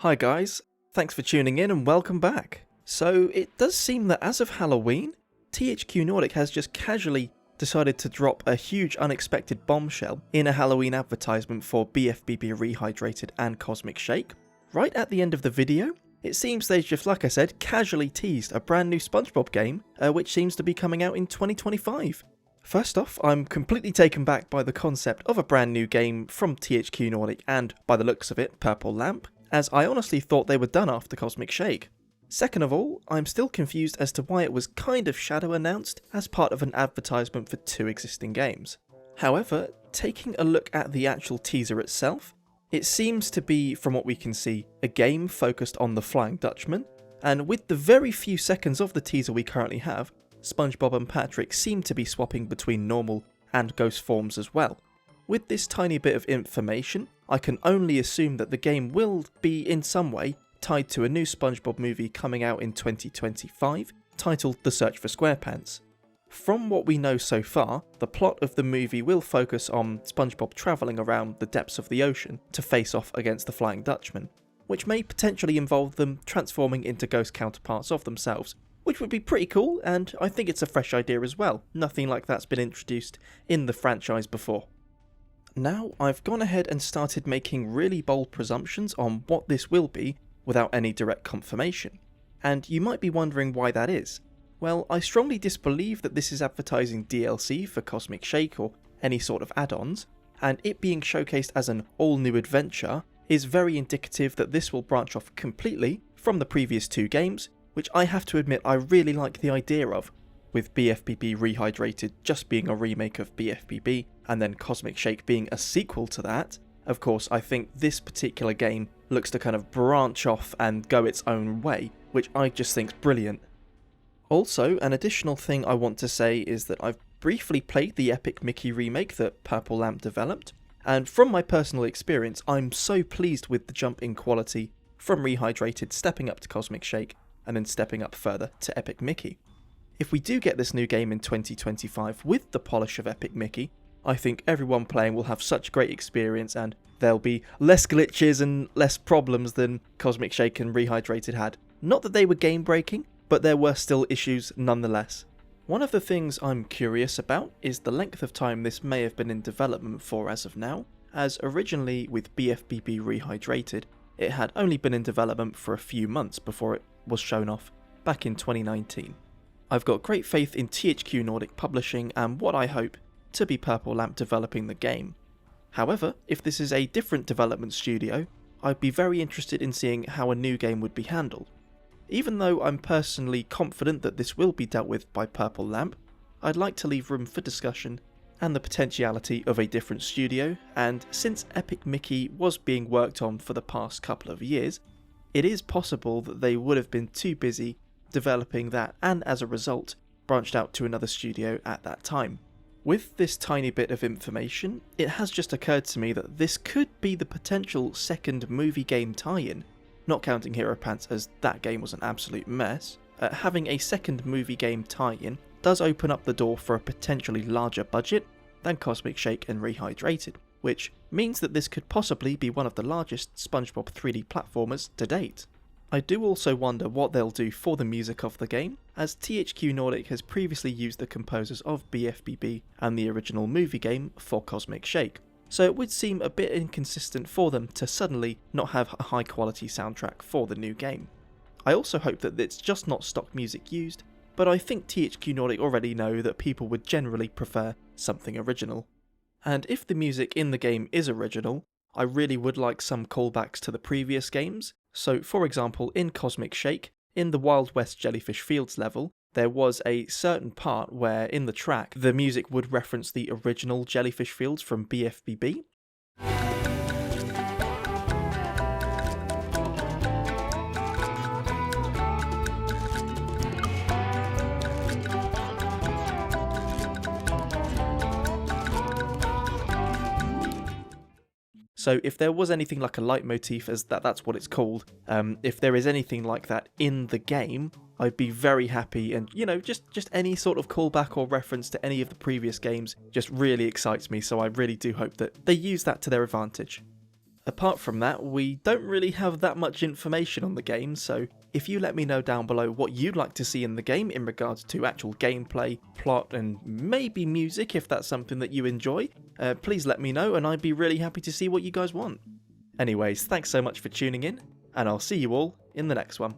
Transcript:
Hi guys, thanks for tuning in and welcome back. So it does seem that as of Halloween, THQ Nordic has just casually decided to drop a huge unexpected bombshell in a Halloween advertisement for BFBB Rehydrated and Cosmic Shake. Right at the end of the video, it seems they just, like I said, casually teased a brand new SpongeBob game, which seems to be coming out in 2025. First off, I'm completely taken back by the concept of a brand new game from THQ Nordic and, by the looks of it, Purple Lamp, as I honestly thought they were done after Cosmic Shake. Second of all, I'm still confused as to why it was kind of shadow announced as part of an advertisement for two existing games. However, taking a look at the actual teaser itself, it seems to be, from what we can see, a game focused on the Flying Dutchman, and with the very few seconds of the teaser we currently have, SpongeBob and Patrick seem to be swapping between normal and ghost forms as well. With this tiny bit of information, I can only assume that the game will be in some way tied to a new SpongeBob movie coming out in 2025, titled The Search for SquarePants. From what we know so far, the plot of the movie will focus on SpongeBob travelling around the depths of the ocean to face off against the Flying Dutchman, which may potentially involve them transforming into ghost counterparts of themselves, which would be pretty cool, and I think it's a fresh idea as well. Nothing like that's been introduced in the franchise before. Now, I've gone ahead and started making really bold presumptions on what this will be without any direct confirmation. And you might be wondering why that is. Well, I strongly disbelieve that this is advertising DLC for Cosmic Shake or any sort of add-ons, and it being showcased as an all-new adventure is very indicative that this will branch off completely from the previous two games, which I have to admit I really like the idea of, with BFBB Rehydrated just being a remake of BFBB, and then Cosmic Shake being a sequel to that. Of course, I think this particular game looks to kind of branch off and go its own way, which I just think's brilliant. Also, an additional thing I want to say is that I've briefly played the Epic Mickey remake that Purple Lamp developed, and from my personal experience, I'm so pleased with the jump in quality from Rehydrated stepping up to Cosmic Shake, and then stepping up further to Epic Mickey. If we do get this new game in 2025 with the polish of Epic Mickey, I think everyone playing will have such great experience and there'll be less glitches and less problems than Cosmic Shake and Rehydrated had. Not that they were game breaking, but there were still issues nonetheless. One of the things I'm curious about is the length of time this may have been in development for as of now, as originally with BFBB Rehydrated, it had only been in development for a few months before it was shown off back in 2019. I've got great faith in THQ Nordic Publishing and what I hope to be Purple Lamp developing the game. However, if this is a different development studio, I'd be very interested in seeing how a new game would be handled. Even though I'm personally confident that this will be dealt with by Purple Lamp, I'd like to leave room for discussion and the potentiality of a different studio, and since Epic Mickey was being worked on for the past couple of years, it is possible that they would have been too busy developing that and as a result branched out to another studio at that time. With this tiny bit of information, it has just occurred to me that this could be the potential second movie game tie-in, not counting Hero Pants as that game was an absolute mess. Having a second movie game tie-in does open up the door for a potentially larger budget than Cosmic Shake and Rehydrated, which means that this could possibly be one of the largest SpongeBob 3D platformers to date. I do also wonder what they'll do for the music of the game, as THQ Nordic has previously used the composers of BFBB and the original movie game for Cosmic Shake, so it would seem a bit inconsistent for them to suddenly not have a high quality soundtrack for the new game. I also hope that it's just not stock music used, but I think THQ Nordic already know that people would generally prefer something original. And if the music in the game is original, I really would like some callbacks to the previous games. So for example, in Cosmic Shake, in the Wild West Jellyfish Fields level, there was a certain part where in the track the music would reference the original Jellyfish Fields from BFBB. So if there was anything like a leitmotif, as that's what it's called, if there is anything like that in the game, I'd be very happy, and just any sort of callback or reference to any of the previous games just really excites me, so I really do hope that they use that to their advantage. Apart from that, we don't really have that much information on the game, so if you let me know down below what you'd like to see in the game in regards to actual gameplay, plot, and maybe music if that's something that you enjoy, please let me know and I'd be really happy to see what you guys want. Anyways, thanks so much for tuning in, and I'll see you all in the next one.